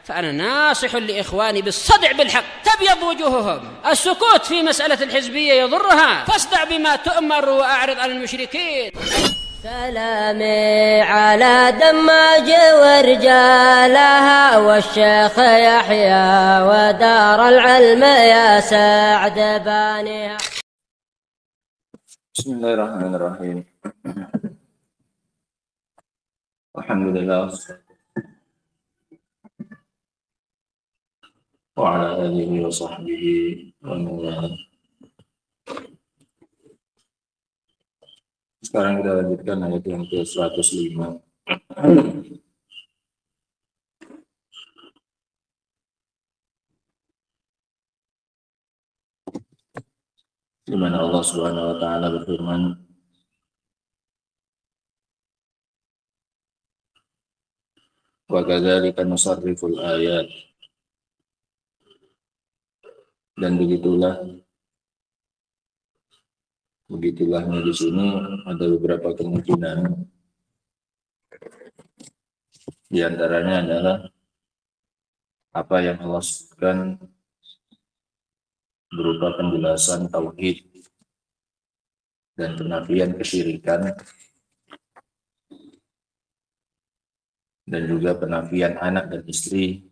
فأنا ناصح لإخواني بالصدع بالحق. تبيض وجوههم، السكوت في مسألة الحزبية يضرها، فاصدع بما تؤمر وأعرض عن المشركين. سلامي على دماج ورجالها والشيخ يحيى ودار العلم يا سعد بانيها. بسم الله الرحمن الرحيم. الحمد لله وعلى آله وصحبه ومن والاه. Sekarang kita lanjutkan ayat yang ke-105. Di mana Allah Subhanahu wa taala berfirman, wa kadzalika nusarriful ayat. Dan begitulahnya di sini ada beberapa kemungkinan. Di antaranya adalah apa yang Allah sebutkan berupa penjelasan tauhid dan penafian kesyirikan dan juga penafian anak dan istri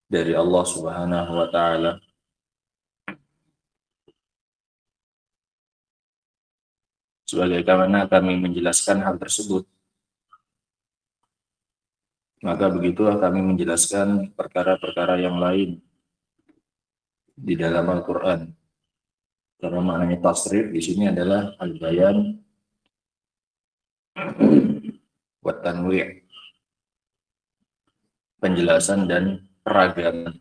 dari Allah Subhanahu wa taala. Sebagaimana kami menjelaskan hal tersebut, maka begitulah kami menjelaskan perkara-perkara yang lain di dalam Al-Quran. Karena maknanya tasrif di sini adalah al-bayan wa tanwi', penjelasan dan peragaman.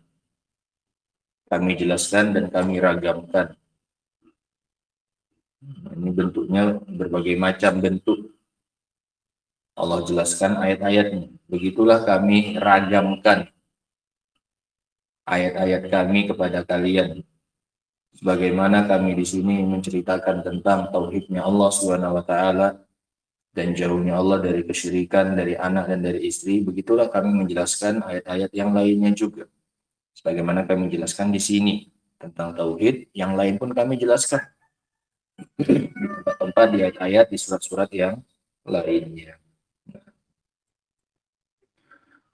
Kami jelaskan dan kami ragamkan. Ini bentuknya berbagai macam bentuk. Allah jelaskan ayat-ayatnya. Begitulah kami ragamkan ayat-ayat kami kepada kalian. Sebagaimana kami di sini menceritakan tentang tauhidnya Allah Subhanahu wa taala dan jauhnya Allah dari kesyirikan, dari anak dan dari istri, begitulah kami menjelaskan ayat-ayat yang lainnya juga. Sebagaimana kami jelaskan di sini tentang tauhid, yang lain pun kami jelaskan di tempat-tempat di ayat-ayat di surat-surat yang lainnya.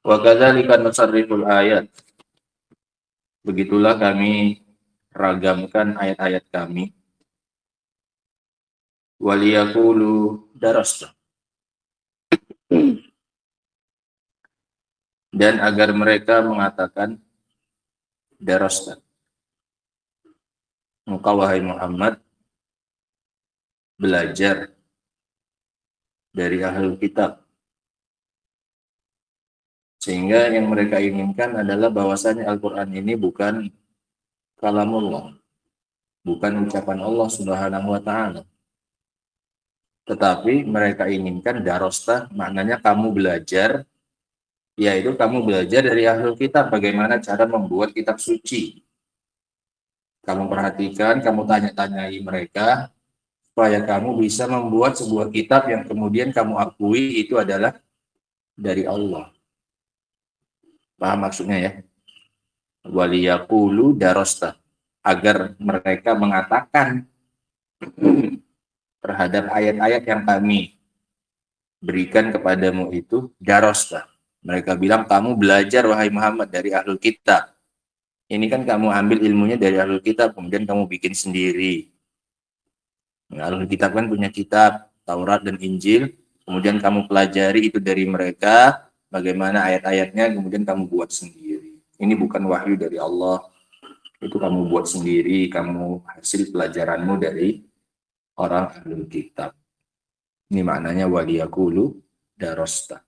Wa kadzalika nusarriful ayat. Begitulah kami ragamkan ayat-ayat kami. Waliyaqulu darasta. Dan agar mereka mengatakan darasta. Engkau wahai Muhammad belajar dari ahlul kitab. Sehingga yang mereka inginkan adalah bahwasanya Al-Quran ini bukan kalamullah, bukan ucapan Allah Subhanahu wa taala. Tetapi mereka inginkan darosta, maknanya kamu belajar, yaitu kamu belajar dari ahlul kitab bagaimana cara membuat kitab suci. Kamu perhatikan, kamu tanya-tanyai mereka supaya kamu bisa membuat sebuah kitab yang kemudian kamu akui itu adalah dari Allah. Paham maksudnya ya? Waliyaqulu darosta, agar mereka mengatakan terhadap ayat-ayat yang kami berikan kepadamu itu darosta. Mereka bilang kamu belajar wahai Muhammad dari ahlul kitab. Ini kan kamu ambil ilmunya dari ahlul kitab, kemudian kamu bikin sendiri. Nah, ahlul kitab kan punya kitab Taurat dan Injil, kemudian kamu pelajari itu dari mereka, bagaimana ayat-ayatnya, kemudian kamu buat sendiri. Ini bukan wahyu dari Allah, itu kamu buat sendiri, kamu hasil pelajaranmu dari orang ahlul kitab. Ini maknanya waliyaqulu darosta.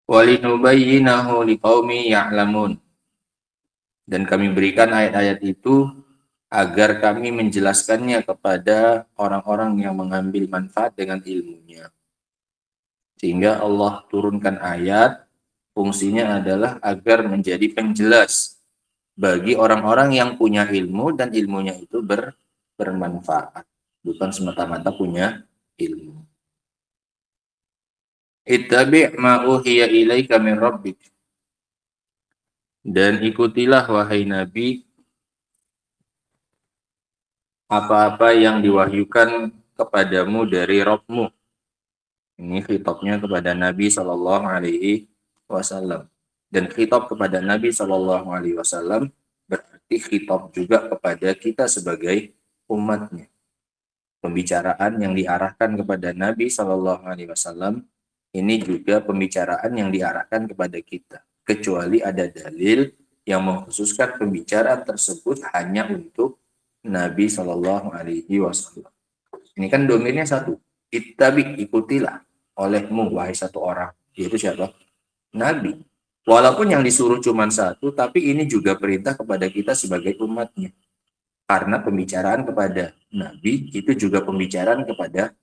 Walinubayyinahu liqaumi ya'lamun. Dan kami berikan ayat-ayat itu agar kami menjelaskannya kepada orang-orang yang mengambil manfaat dengan ilmunya. Sehingga Allah turunkan ayat, fungsinya adalah agar menjadi penjelas bagi orang-orang yang punya ilmu dan ilmunya itu bermanfaat. Bukan semata-mata punya ilmu. Ittabi' ma uhiya ilaika min rabbik. Dan ikutilah wahai Nabi apa-apa yang diwahyukan kepadamu dari Rabbmu. Ini khitabnya kepada Nabi Shallallahu Alaihi Wasallam. Dan khitab kepada Nabi Shallallahu Alaihi Wasallam berarti khitab juga kepada kita sebagai umatnya. Pembicaraan yang diarahkan kepada Nabi Shallallahu Alaihi Wasallam ini juga pembicaraan yang diarahkan kepada kita. Kecuali ada dalil yang mengkhususkan pembicaraan tersebut hanya untuk Nabi Shallallahu Alaihi Wasallam. Ini kan domainnya satu. Ittabi, ikutilah olehmu wahai satu orang. Yaitu siapa? Nabi. Walaupun yang disuruh cuma satu, tapi ini juga perintah kepada kita sebagai umatnya. Karena pembicaraan kepada Nabi itu juga pembicaraan kepada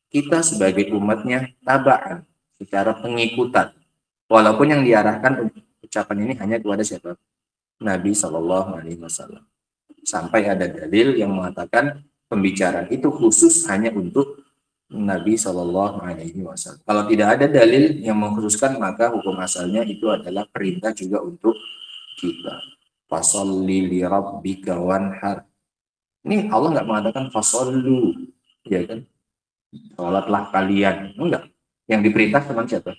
kita sebagai umatnya tabaan, secara pengikutan. Walaupun yang diarahkan ucapan ini hanya kepada siapa? Nabi Shallallahu Alaihi Wasallam. Sampai ada dalil yang mengatakan pembicaraan itu khusus hanya untuk Nabi Shallallahu Alaihi Wasallam. Kalau tidak ada dalil yang mengkhususkan, maka hukum asalnya itu adalah perintah juga untuk kita. Fasolli li rabbika wanhar. Ini Allah nggak mengatakan fasollu, ya kan? Sholatlah kalian, enggak. Yang diperintah cuma siapa?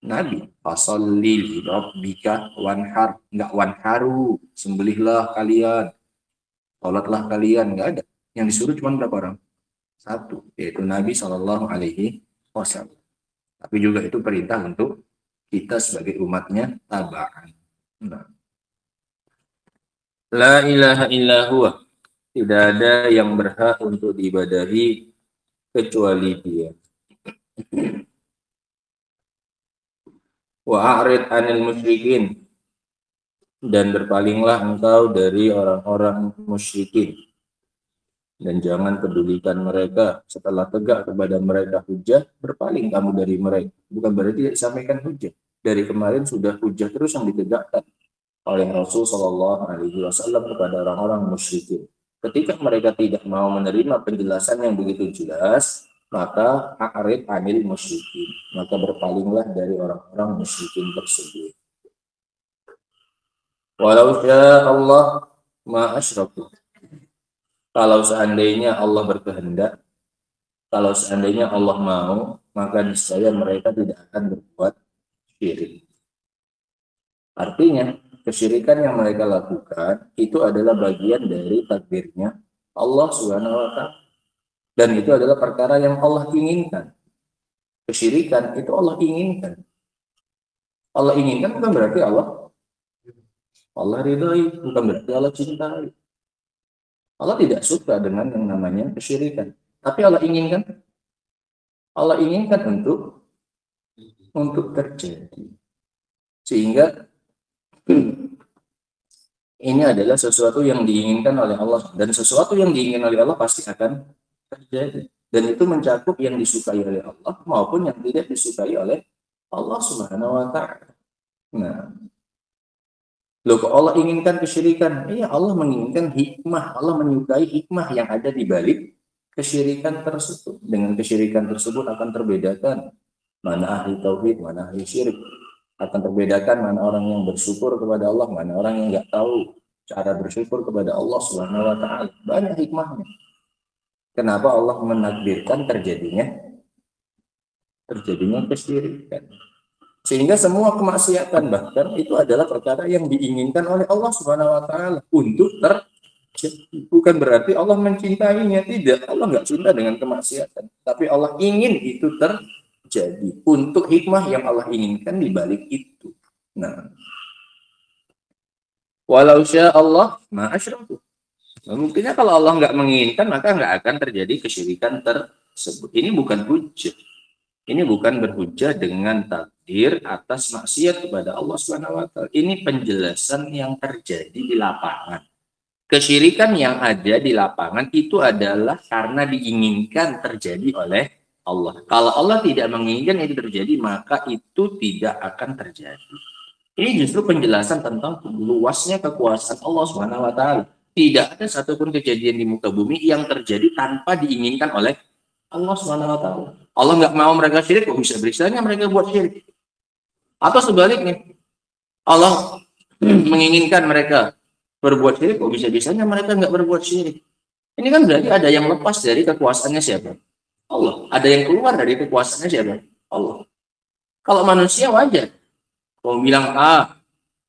Nabi. Fasolli li rabbika wanhar, enggak wanharu, sembelihlah kalian, sholatlah kalian, enggak ada. Yang disuruh cuma berapa orang? Satu, yaitu Nabi Shallallahu Alaihi Wasallam. Tapi juga itu perintah untuk kita sebagai umatnya tabaan. Nah. La ilaha illa huwa. Tidak ada yang berhak untuk diibadahi kecuali Dia. Wa a'rid 'anil musyrikin. Dan berpalinglah engkau dari orang-orang musyrikin. Dan jangan pedulikan mereka. Setelah tegak kepada mereka hujah, berpaling kamu dari mereka. Bukan berarti tidak disampaikan hujah. Dari kemarin sudah hujah terus yang ditegakkan oleh Rasul Shallallahu Alaihi Wasallam kepada orang-orang musyrikin. Ketika mereka tidak mau menerima penjelasan yang begitu jelas, maka a'rid 'anil musyrikin. Maka berpalinglah dari orang-orang musyrikin tersebut. Walau syaa Allah ma asyraku. Kalau seandainya Allah berkehendak, kalau seandainya Allah mau, maka niscaya mereka tidak akan berbuat syirik. Artinya, kesyirikan yang mereka lakukan itu adalah bagian dari takdirnya Allah Subhanahu wa Ta'ala. Dan itu adalah perkara yang Allah inginkan. Kesyirikan itu Allah inginkan. Allah inginkan bukan berarti Allah ridhoi, bukan berarti Allah cintai. Allah tidak suka dengan yang namanya kesyirikan. Tapi Allah inginkan untuk terjadi. Sehingga ini adalah sesuatu yang diinginkan oleh Allah. Dan sesuatu yang diinginkan oleh Allah pasti akan terjadi. Dan itu mencakup yang disukai oleh Allah maupun yang tidak disukai oleh Allah Subhanahu wa Ta'ala. Nah, loh, kok Allah inginkan kesyirikan? Iya, Allah menginginkan hikmah. Allah menyukai hikmah yang ada di balik kesyirikan tersebut. Dengan kesyirikan tersebut akan terbedakan mana ahli tauhid, mana ahli syirik. Akan terbedakan mana orang yang bersyukur kepada Allah, mana orang yang nggak tahu cara bersyukur kepada Allah Subhanahu wa Ta'ala. Banyak hikmahnya. Kenapa Allah menakdirkan terjadinya kesyirikan? Sehingga semua kemaksiatan bahkan itu adalah perkara yang diinginkan oleh Allah Subhanahu wa Ta'ala untuk terjadi. Bukan berarti Allah mencintainya, tidak. Allah nggak cinta dengan kemaksiatan, tapi Allah ingin itu terjadi untuk hikmah yang Allah inginkan di balik itu. Nah, walau syaa Allah ma asyraku. Mungkinnya kalau Allah nggak menginginkan, maka nggak akan terjadi kesyirikan tersebut. Ini bukan hujah. Ini bukan berhujah dengan takdir atas maksiat kepada Allah Subhanahu wa Ta'ala. Ini penjelasan yang terjadi di lapangan. Kesyirikan yang ada di lapangan itu adalah karena diinginkan terjadi oleh Allah. Kalau Allah tidak menginginkan itu terjadi, maka itu tidak akan terjadi. Ini justru penjelasan tentang luasnya kekuasaan Allah Subhanahu wa Ta'ala. Tidak ada satupun kejadian di muka bumi yang terjadi tanpa diinginkan oleh Allah Subhanahu wa taala. Allah nggak mau mereka syirik, kok bisa bisanya mereka buat syirik. Atau sebaliknya, Allah menginginkan mereka berbuat syirik, kok bisa bisanya mereka nggak berbuat syirik. Ini kan berarti ada yang lepas dari kekuasaannya siapa? Allah. Ada yang keluar dari kekuasaannya siapa? Allah. Kalau manusia wajar. Kau bilang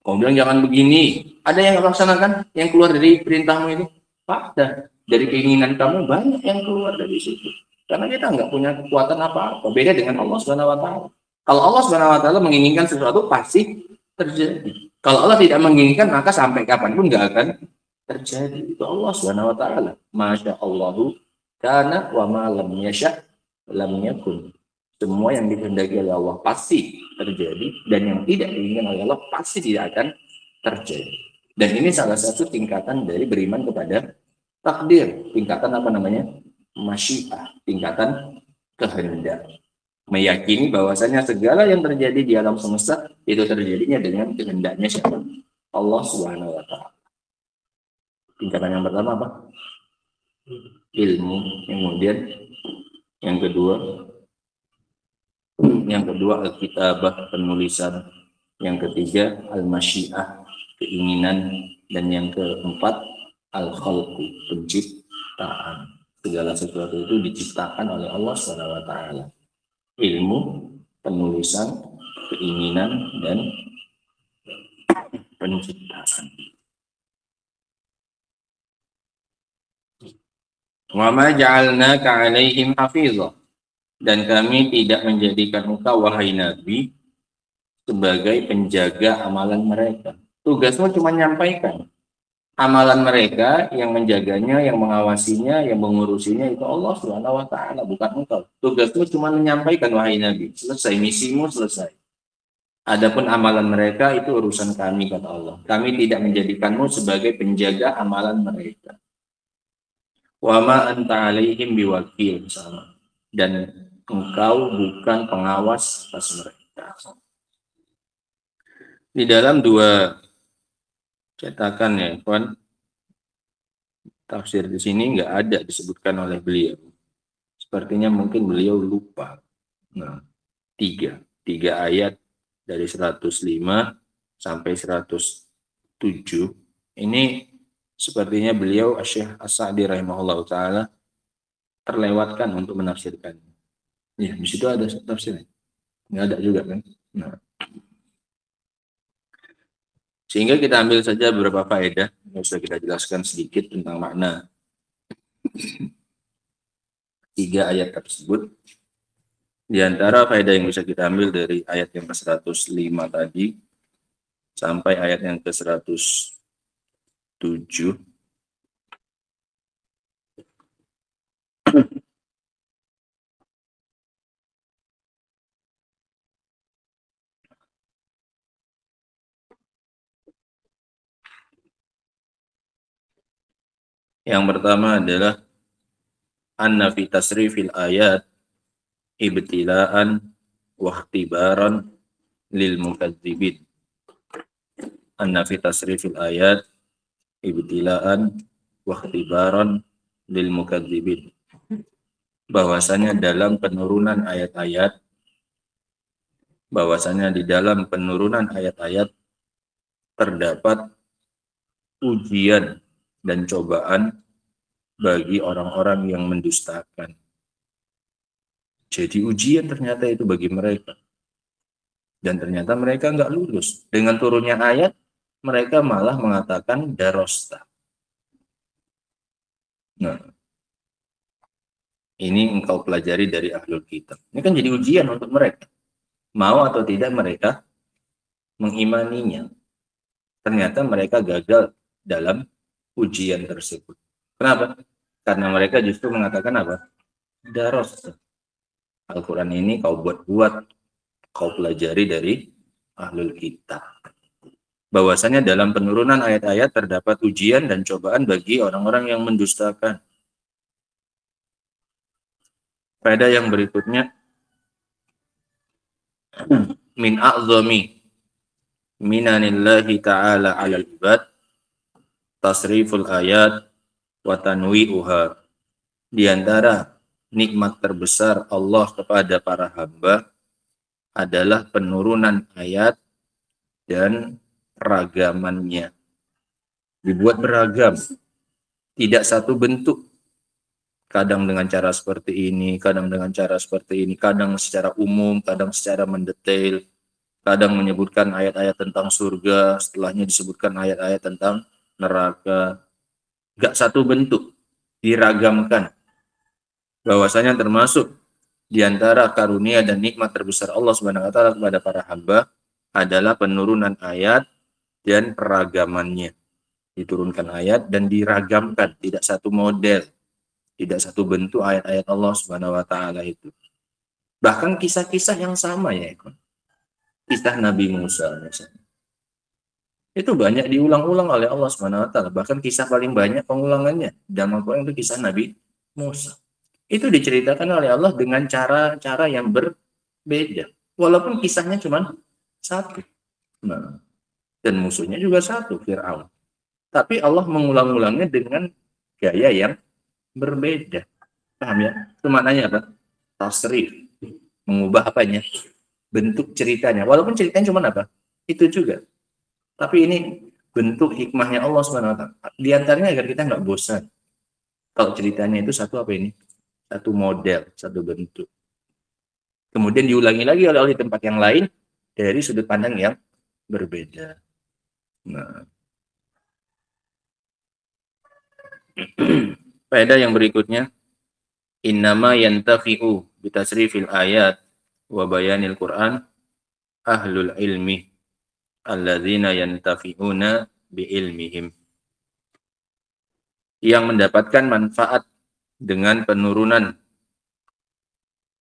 kau bilang jangan begini. Ada yang laksanakan yang keluar dari perintahmu ini? Ada. Dari keinginan kamu banyak yang keluar dari situ. Karena kita nggak punya kekuatan apa-apa. Beda dengan Allah Subhanahu wa taala. Kalau Allah Subhanahu wa taala menginginkan sesuatu pasti terjadi. Kalau Allah tidak menginginkan maka sampai kapanpun nggak akan terjadi. Itu Allah Subhanahu wa taala. Masya Allahu kana wa ma lam yasha lam yakun. Semua yang dikehendaki oleh Allah pasti terjadi, dan yang tidak diinginkan oleh Allah pasti tidak akan terjadi. Dan ini salah satu tingkatan dari beriman kepada takdir. Tingkatan apa namanya? Masyiah, tingkatan kehendak. Meyakini bahwasanya segala yang terjadi di alam semesta itu terjadinya dengan kehendaknya siapa? Allah Subhanahu wa taala. Tingkatan yang pertama apa? Ilmu. Kemudian yang kedua al-kitabah, penulisan. Yang ketiga al-masyiah, keinginan. Dan yang keempat al-khalqu, penciptaan. Segala sesuatu itu diciptakan oleh Allah Subhanahu wa taala. Ilmu, penulisan, keinginan, dan penciptaan. Wa ma ja'alnaka 'alaihim hafizah, dan kami tidak menjadikan engkau wahai Nabi sebagai penjaga amalan mereka. Tugasmu cuma menyampaikan. Amalan mereka, yang menjaganya, yang mengawasinya, yang mengurusinya itu Allah Subhanahu wa taala, bukan engkau. Tugasmu cuma menyampaikan wahai Nabi. Selesai, misimu selesai. Adapun amalan mereka itu urusan kami, kata Allah. Kami tidak menjadikanmu sebagai penjaga amalan mereka. Wa ma anta 'alaihim biwakil, sama. Dan engkau bukan pengawas atas mereka. Di dalam dua cetakan ya, kawan, tafsir di sini nggak ada disebutkan oleh beliau. Sepertinya mungkin beliau lupa. Nah, tiga ayat dari 105 sampai 107 ini sepertinya beliau Syekh As-Sa'di rahimahullah taala terlewatkan untuk menafsirkannya. Ya, di situ ada tafsirnya. Nggak ada juga kan? Nah. Sehingga kita ambil saja beberapa faedah yang sudah kita jelaskan sedikit tentang makna tiga ayat tersebut. Di antara faedah yang bisa kita ambil dari ayat yang ke-105 tadi sampai ayat yang ke-107, yang pertama adalah anna fi tasrifil ayat ibtila'an wa ikhtibaran lil mukadzibin. Anna fi tasrifil ayat ibtila'an wa ikhtibaran lil mukadzibin. Bahwasanya dalam penurunan ayat-ayat, bahwasanya di dalam penurunan ayat-ayat terdapat ujian dan cobaan bagi orang-orang yang mendustakan. Jadi ujian ternyata itu bagi mereka. Dan ternyata mereka nggak lulus. Dengan turunnya ayat, mereka malah mengatakan darosta. Nah, ini engkau pelajari dari ahlul kitab. Ini kan jadi ujian untuk mereka. Mau atau tidak mereka mengimaninya. Ternyata mereka gagal dalam ujian tersebut. Kenapa? Karena mereka justru mengatakan apa? Daros. Al-Quran ini kau buat-buat, kau pelajari dari ahlul kitab. Bahwasanya dalam penurunan ayat-ayat terdapat ujian dan cobaan bagi orang-orang yang mendustakan. Faedah yang berikutnya, min a'zami minanillahi ta'ala 'alal ibad tasriful ayat wa tanwi'uha. Di antara nikmat terbesar Allah kepada para hamba adalah penurunan ayat dan ragamannya. Dibuat beragam, tidak satu bentuk. Kadang dengan cara seperti ini, kadang dengan cara seperti ini, kadang secara umum, kadang secara mendetail, kadang menyebutkan ayat-ayat tentang surga, setelahnya disebutkan ayat-ayat tentang neraka. Gak satu bentuk, diragamkan. Bahwasanya termasuk di antara karunia dan nikmat terbesar Allah Subhanahu wa taala kepada para hamba adalah penurunan ayat dan peragamannya. Diturunkan ayat dan diragamkan, tidak satu model, tidak satu bentuk ayat-ayat Allah Subhanahu wa taala itu. Bahkan kisah-kisah yang sama ya, kisah Nabi Musa misalnya. Itu banyak diulang-ulang oleh Allah Subhanahu wa taala. Bahkan kisah paling banyak pengulangannya dalam Al-Qur'an itu kisah Nabi Musa. Itu diceritakan oleh Allah dengan cara-cara yang berbeda. Walaupun kisahnya cuma satu. Nah, dan musuhnya juga satu, Fir'aun. Tapi Allah mengulang-ulangnya dengan gaya yang berbeda. Paham ya? Itu maknanya apa? Tasrif. Mengubah apanya? Bentuk ceritanya. Walaupun ceritanya cuma apa? Itu juga. Tapi ini bentuk hikmahnya Allah SWT. Di antaranya agar kita nggak bosan. Kalau ceritanya itu satu apa ini? Satu model, satu bentuk. Kemudian diulangi lagi oleh Allah di tempat yang lain dari sudut pandang yang berbeda. Nah. Faedah yang berikutnya, innama yantafi'u bitasrifil ayat wa bayanil Qur'an ahlul ilmi alladzina yantafi'una bi ilmihim. Yang mendapatkan manfaat dengan penurunan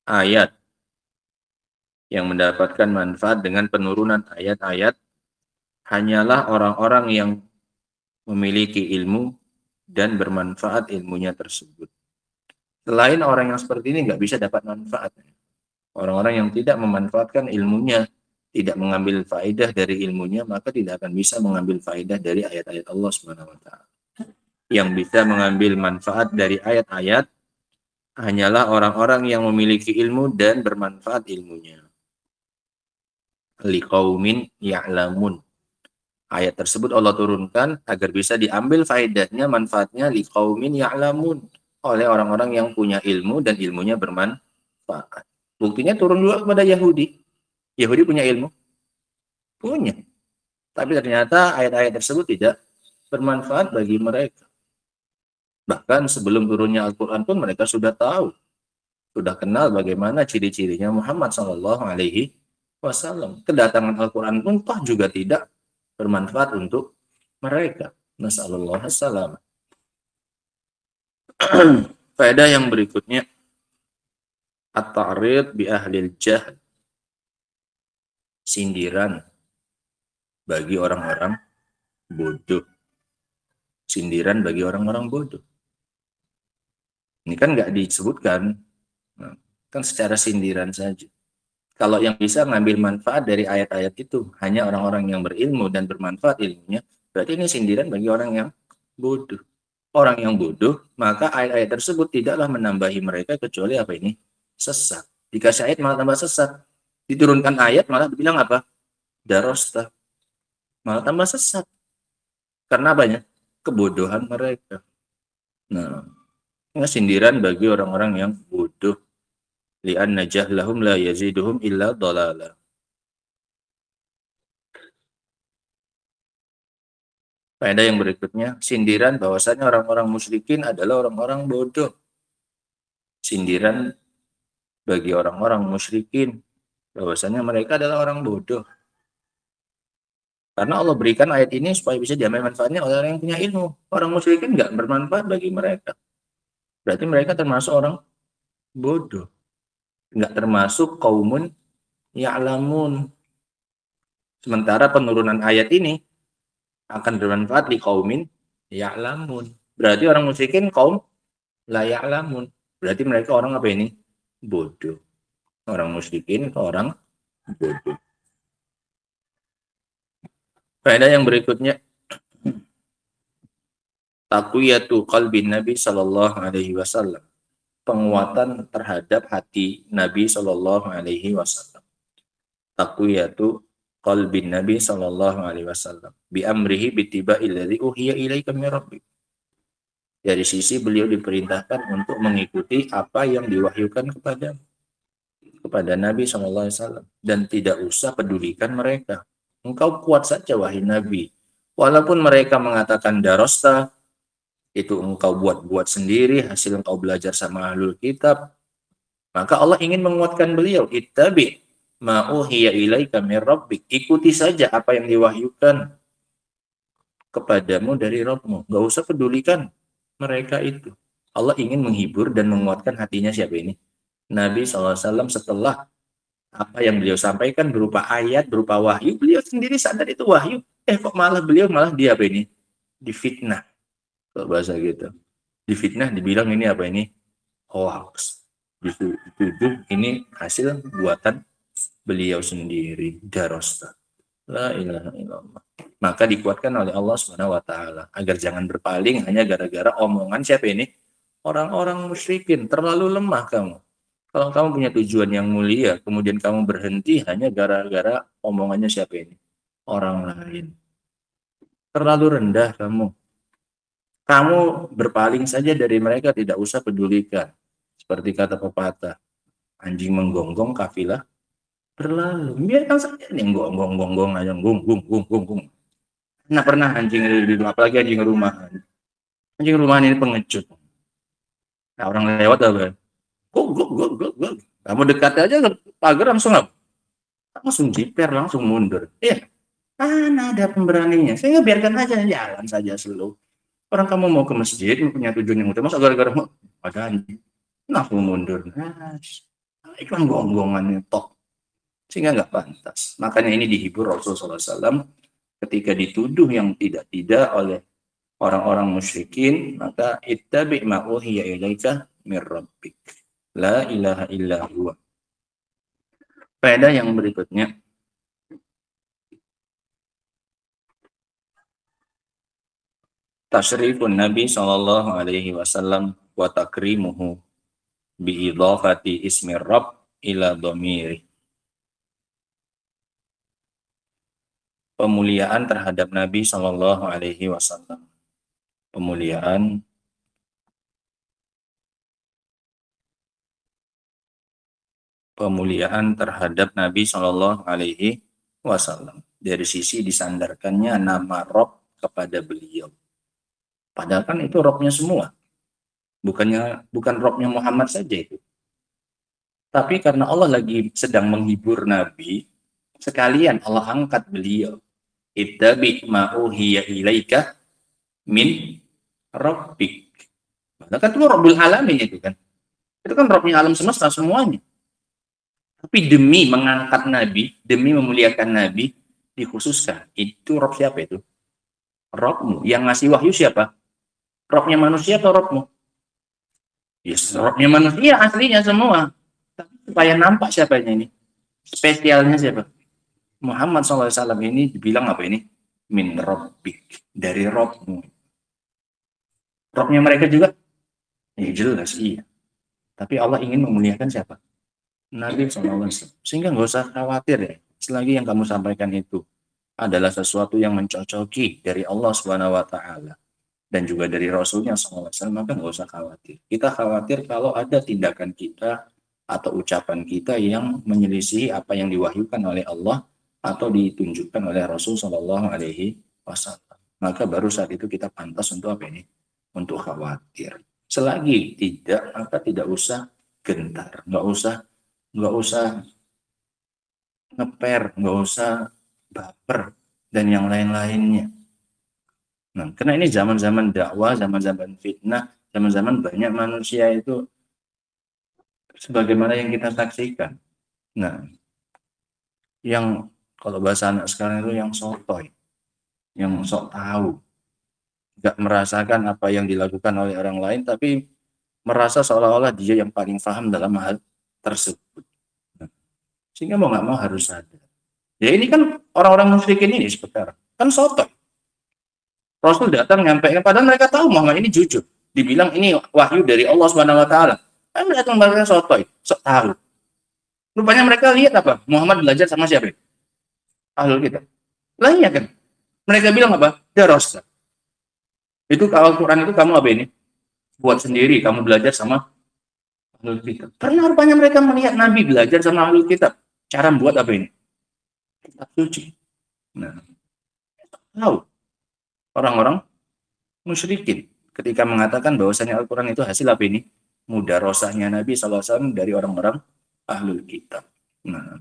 ayat, yang mendapatkan manfaat dengan penurunan ayat-ayat hanyalah orang-orang yang memiliki ilmu dan bermanfaat ilmunya tersebut. Selain orang yang seperti ini nggak bisa dapat manfaat. Orang-orang yang tidak memanfaatkan ilmunya, tidak mengambil faedah dari ilmunya, maka tidak akan bisa mengambil faedah dari ayat-ayat Allah Subhanahu wa taala. Yang bisa mengambil manfaat dari ayat-ayat hanyalah orang-orang yang memiliki ilmu dan bermanfaat ilmunya. Liqaumin ya'lamun. Ayat tersebut Allah turunkan agar bisa diambil faedahnya, manfaatnya liqaumin ya'lamun, oleh orang-orang yang punya ilmu dan ilmunya bermanfaat. Buktinya turun juga kepada Yahudi. Yahudi punya ilmu? Punya. Tapi ternyata ayat-ayat tersebut tidak bermanfaat bagi mereka. Bahkan sebelum turunnya Al-Quran pun mereka sudah tahu, sudah kenal bagaimana ciri-cirinya Muhammad SAW. Kedatangan Al-Quran pun toh juga tidak bermanfaat untuk mereka. Nasallallahu alaihi wasallam. Faedah yang berikutnya, at-ta'rid bi ahlil jahl. Sindiran bagi orang-orang bodoh. Sindiran bagi orang-orang bodoh. Ini kan nggak disebutkan, kan secara sindiran saja. Kalau yang bisa mengambil manfaat dari ayat-ayat itu hanya orang-orang yang berilmu dan bermanfaat ilmunya, berarti ini sindiran bagi orang yang bodoh. Orang yang bodoh, maka ayat-ayat tersebut tidaklah menambahi mereka kecuali apa ini? Sesat. Dikasih ayat malah tambah sesat. Diturunkan ayat malah dibilang apa? Darosta. Malah tambah sesat. Karena banyak kebodohan mereka. Nah, sindiran bagi orang-orang yang bodoh. Li'anna jahlahum la yaziduhum illa dhalala. Faedah yang berikutnya, sindiran bahwasanya orang-orang musyrikin adalah orang-orang bodoh. Sindiran bagi orang-orang musyrikin bahwasanya mereka adalah orang bodoh. Karena Allah berikan ayat ini supaya bisa diambil manfaatnya oleh orang yang punya ilmu. Orang musyrikin nggak bermanfaat bagi mereka. Berarti mereka termasuk orang bodoh. Nggak termasuk qaumun ya'lamun. Sementara penurunan ayat ini akan bermanfaat di qaumin ya'lamun. Berarti orang musyrikin kaum la ya'lamun. Berarti mereka orang apa ini? Bodoh. Orang musyrikin ke orang bodoh. Faedah yang berikutnya, taqwiyatu qalbin Nabi sallallahu alaihi wasallam penguatan terhadap hati Nabi Shallallahu Alaihi Wasallam. Taqwiyatu qalbin Nabi Shallallahu Alaihi Wasallam bi amrihi bitiba'il ladzi uhiya ilaika min rabbik. Dari sisi beliau diperintahkan untuk mengikuti apa yang diwahyukan kepada Nabi Shallallahu Alaihi Wasallam dan tidak usah pedulikan mereka. Engkau kuat saja wahai Nabi, walaupun mereka mengatakan darosta, itu engkau buat-buat sendiri, hasil engkau belajar sama ahlul kitab, maka Allah ingin menguatkan beliau. Ittabi ma uhiya ilaika min rabbik. Ikuti saja apa yang diwahyukan kepadamu dari Rabbmu. Gak usah pedulikan mereka itu. Allah ingin menghibur dan menguatkan hatinya siapa ini? Nabi SAW. Setelah apa yang beliau sampaikan berupa ayat, berupa wahyu, beliau sendiri sadar itu wahyu. Kok beliau malah dia apa ini? Difitnah. Kalau bahasa gitu. Difitnah, dibilang ini apa ini? Hoax. Dituduh ini hasil buatan beliau sendiri, darosta. La ilaha illallah. Maka dikuatkan oleh Allah Subhanahu wa taala agar jangan berpaling hanya gara-gara omongan siapa ini? Orang-orang musyrikin. Terlalu lemah kamu. Kalau kamu punya tujuan yang mulia, kemudian kamu berhenti hanya gara-gara omongannya siapa ini? Orang lain. Terlalu rendah kamu. Kamu berpaling saja dari mereka, tidak usah pedulikan. Seperti kata pepatah, anjing menggonggong, kafilah berlalu. Biarkan saja yang gonggong aja, gung. Nah, pernah anjing di rumah, apalagi anjing rumahan. Anjing rumahan ini pengecut. Nah, orang lewat apa? Gug. Kamu dekat aja pagar langsung jiper, langsung mundur. Iya. Mana ada pemberaninya? Saya biarkan aja jalan saja slow. Orang kamu mau ke masjid, punya tujuan yang utama, gara-gara mau ada anjing, langsung mundur. Iklan gonggongannya tok, sehingga nggak pantas. Makanya ini dihibur Rasulullah SAW ketika dituduh yang tidak-tidak oleh orang-orang musyrikin, maka ittabi ma uhiya ilaika mir rabbik. La ilaha illa huwa. Faedah yang berikutnya. Tasyrifun Nabi sallallahu alaihi wasallam wa takrimuhu bi idhafati ismi Rabb ila dhamiri. Pemuliaan terhadap Nabi sallallahu alaihi wasallam. Pemuliaan terhadap Nabi sallallahu alaihi wasallam dari sisi disandarkannya nama Rabb kepada beliau. Padahal kan itu Robnya semua. Bukan Robnya Muhammad saja itu. Tapi karena Allah lagi sedang menghibur Nabi, sekalian Allah angkat beliau. Ittabi ma uhiya ilaika min rabbik. Padahal kan itu Rabbul Alamin itu kan. Itu kan Robnya alam semesta semuanya. Tapi demi mengangkat Nabi, demi memuliakan Nabi, dikhususkan. Itu Rob siapa itu? Robmu. Yang ngasih wahyu siapa? Robnya manusia atau Robmu? Yes, Robnya manusia aslinya semua. Tapi supaya nampak siapanya ini? Spesialnya siapa? Muhammad SAW ini dibilang apa ini? Min Rabbik. Dari Robmu. Robnya mereka juga? Ya jelas, iya. Tapi Allah ingin memuliakan siapa? Nabi SAW. Sehingga nggak usah khawatir ya. Selagi yang kamu sampaikan itu adalah sesuatu yang mencocoki dari Allah SWT. Dan juga dari Rasulnya SAW, maka nggak usah khawatir. Kita khawatir kalau ada tindakan kita atau ucapan kita yang menyelisihi apa yang diwahyukan oleh Allah atau ditunjukkan oleh Rasul Shallallahu Alaihi Wasallam. Maka baru saat itu kita pantas untuk apa ini? Untuk khawatir. Selagi tidak, maka tidak usah gentar, nggak usah ngeper, nggak usah baper dan yang lain-lainnya. Nah, karena ini zaman-zaman dakwah, zaman-zaman fitnah, zaman-zaman banyak manusia itu sebagaimana yang kita saksikan. Nah, yang kalau bahasa anak sekarang itu yang sotoy, yang sok tahu, nggak merasakan apa yang dilakukan oleh orang lain, tapi merasa seolah-olah dia yang paling paham dalam hal tersebut. Nah, sehingga mau nggak mau harus sadar. Ya ini kan orang-orang musyrikin ini sebentar, kan sotoy. Rasul datang nyampaikan, padahal mereka tahu Muhammad ini jujur. Dibilang ini wahyu dari Allah Subhanahu wa taala. Mereka mereka sotoy, sok tahu. Rupanya mereka lihat apa? Muhammad belajar sama siapa? Ahlul kitab. Lah iya kan? Mereka bilang apa? Darosta. Itu kalau Al-Quran itu kamu apa ini? Buat sendiri, kamu belajar sama ahlul kitab. Karena rupanya mereka melihat Nabi belajar sama ahlul kitab. Cara membuat apa ini? Kitab suci. Nah, tahu orang-orang musyrikin ketika mengatakan bahwasanya Al-Quran itu hasil apa ini? Mudarosahnya Nabi SAW dari orang-orang ahlul kitab. Nah,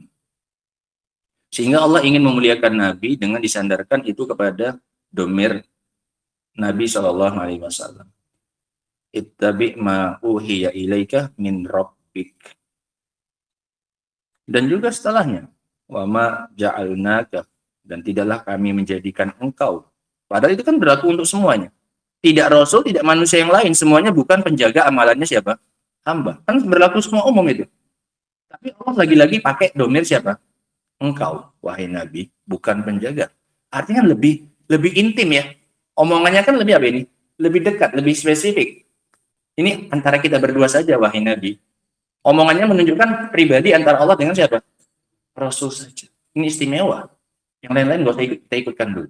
sehingga Allah ingin memuliakan Nabi dengan disandarkan itu kepada domir Nabi SAW. Ittabi ma uhiya ilaika min rabbik. Dan juga setelahnya, wa ma ja'alnaka, dan tidaklah kami menjadikan engkau. Padahal itu kan berlaku untuk semuanya. Tidak rasul, tidak manusia yang lain, semuanya bukan penjaga amalannya siapa? Hamba. Kan berlaku semua umum itu. Tapi Allah lagi-lagi pakai domir siapa? Engkau, wahai Nabi, bukan penjaga. Artinya lebih intim ya. Omongannya kan lebih apa ini? Lebih dekat, lebih spesifik. Ini antara kita berdua saja, wahai Nabi. Omongannya menunjukkan pribadi antara Allah dengan siapa? Rasul saja. Ini istimewa. Yang lain-lain nggak usah kita ikutkan dulu.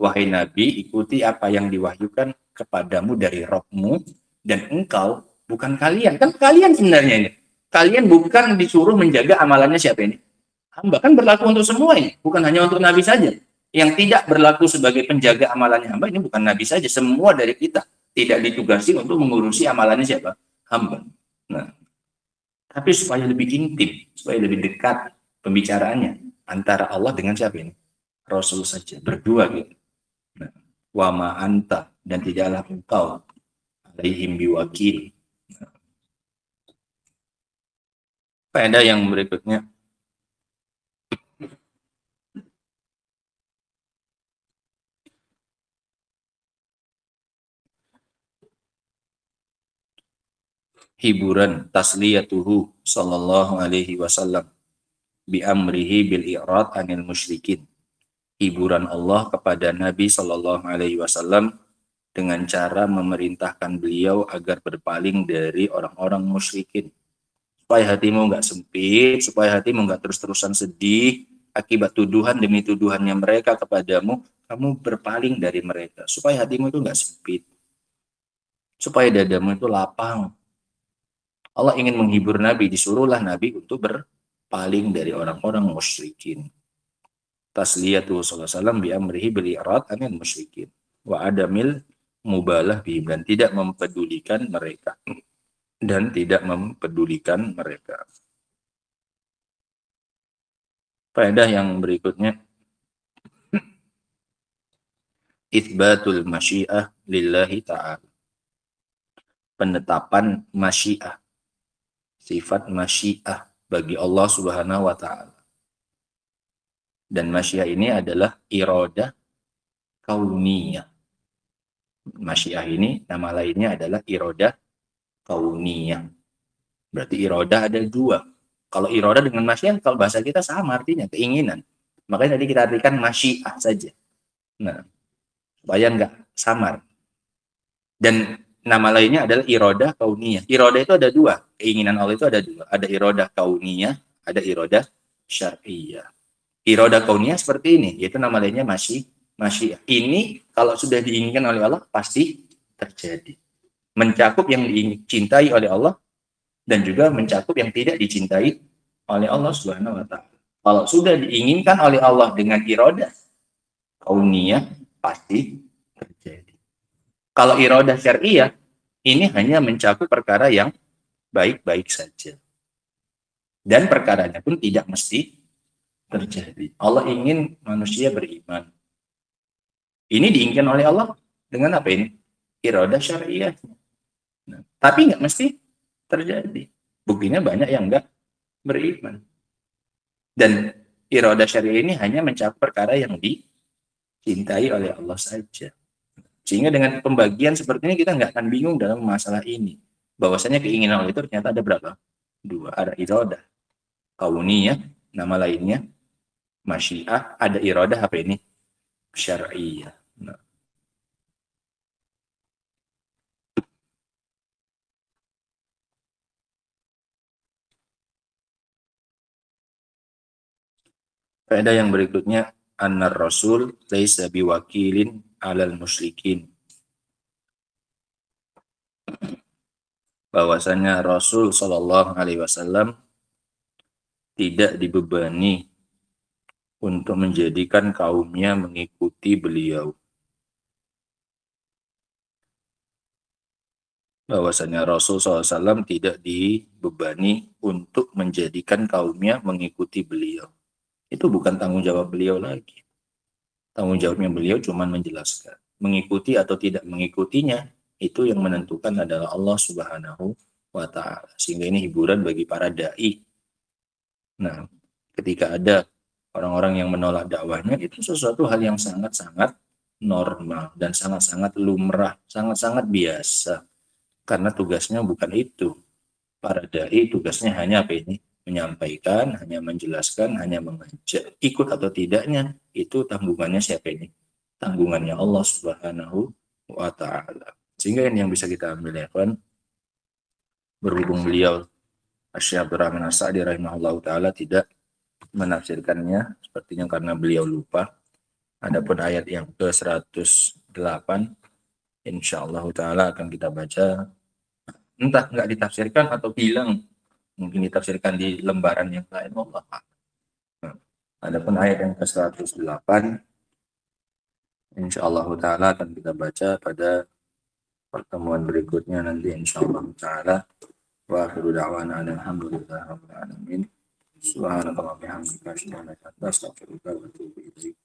Wahai Nabi, ikuti apa yang diwahyukan kepadamu dari Rabbmu, dan engkau, bukan kalian. Kan kalian sebenarnya ini. Kalian bukan disuruh menjaga amalannya siapa ini? Hamba. Kan berlaku untuk semuanya, bukan hanya untuk Nabi saja. Yang tidak berlaku sebagai penjaga amalannya hamba, ini bukan Nabi saja. Semua dari kita tidak ditugasi untuk mengurusi amalannya siapa? Hamba. Nah, tapi supaya lebih intim, supaya lebih dekat pembicaraannya antara Allah dengan siapa ini? Rasul saja, berdua gitu. Nah, wa ma anta, dan tidaklah engkau alaihim biwakil. Nah, faedah yang berikutnya, hiburan tasliyatuhu sallallahu alaihi wasallam bi amrihi bil i'rad anil musyrikin. Hiburan Allah kepada Nabi sallallahu alaihi wasallam dengan cara memerintahkan beliau agar berpaling dari orang-orang musyrikin. Supaya hatimu nggak sempit, supaya hatimu nggak terus-terusan sedih akibat tuduhan demi tuduhannya mereka kepadamu, kamu berpaling dari mereka. Supaya hatimu itu nggak sempit, supaya dadamu itu lapang. Allah ingin menghibur Nabi, disuruhlah Nabi untuk berpaling dari orang-orang musyrikin. Tasliyatu sallallahu alaihi wasallam bi amrihi bil i'rad anil musyrikin wa adamil mubalah bihim, dan tidak mempedulikan mereka. Dan tidak mempedulikan mereka. Faedah yang berikutnya, itsbatul masyiah lillahi ta'ala. Penetapan masyiah, sifat masyiah bagi Allah Subhanahu wa taala. Dan masyiah ini adalah iradah kauniyah. Masyiah ini nama lainnya adalah iradah kauniyah. Berarti iradah ada dua. Kalau iradah dengan masyiah, kalau bahasa kita sama artinya, keinginan. Makanya tadi kita artikan masyiah saja. Nah, supaya nggak samar. Dan nama lainnya adalah iradah kauniyah. Iradah itu ada dua. Keinginan Allah itu ada dua. Ada iradah kauniyah, ada iradah syar'iyah. Iradah kauniyah seperti ini, yaitu nama lainnya masyiah. Ini kalau sudah diinginkan oleh Allah, pasti terjadi. Mencakup yang dicintai oleh Allah, dan juga mencakup yang tidak dicintai oleh Allah Subhanahu wa taala. Kalau sudah diinginkan oleh Allah dengan iradah kauniyah, pasti terjadi. Kalau iradah syar'iyah, ini hanya mencakup perkara yang baik-baik saja. Dan perkaranya pun tidak mesti terjadi. Allah ingin manusia beriman. Ini diinginkan oleh Allah dengan apa ini? Iradah syar'iyah. Nah, tapi nggak mesti terjadi. Buktinya banyak yang nggak beriman. Dan iradah syariah ini hanya mencakup perkara yang dicintai oleh Allah saja. Sehingga dengan pembagian seperti ini kita nggak akan bingung dalam masalah ini. Bahwasanya keinginan Allah itu ternyata ada berapa? Dua. Ada iradah kauniyah, nama lainnya masyiah. Ada iradah apa ini? Syar'iyah. Nah. Faedah yang berikutnya, annar rasul laisa biwakilin alal musyrikin. Bahwasanya Rasul Shallallahu Alaihi Wasallam tidak dibebani untuk menjadikan kaumnya mengikuti beliau. Bahwasanya Rasul SAW tidak dibebani untuk menjadikan kaumnya mengikuti beliau. Itu bukan tanggung jawab beliau lagi. Tanggung jawabnya beliau cuma menjelaskan. Mengikuti atau tidak mengikutinya, itu yang menentukan adalah Allah Subhanahu wa Ta'ala. Sehingga ini hiburan bagi para da'i. Nah, ketika ada orang-orang yang menolak dakwahnya, itu sesuatu hal yang sangat-sangat normal dan sangat-sangat lumrah, sangat-sangat biasa. Karena tugasnya bukan itu. Para da'i tugasnya hanya apa ini? Menyampaikan, hanya menjelaskan, hanya mengajak. Ikut atau tidaknya, itu tanggungannya siapa ini? Tanggungannya Allah Subhanahu wa Ta'ala. Sehingga ini yang bisa kita ambil ya kan. Berhubung beliau Syekh Abdurrahman As-Sa'di rahimahullah ta'ala tidak menafsirkannya, sepertinya karena beliau lupa. Adapun ayat yang ke-108 insyaallah ta'ala akan kita baca, entah nggak ditafsirkan atau hilang, mungkin ditafsirkan di lembaran yang lain. Allah. Adapun ayat yang ke-108 insyaallah ta'ala akan kita baca pada pertemuan berikutnya nanti insyaallah ta'ala. Wa akhiru da'wana alhamdulillahi rabbil alamin. Subhanallah wa bihamdihi asyhadu an la ilaha illa anta astaghfiruka wa atubu ilaik.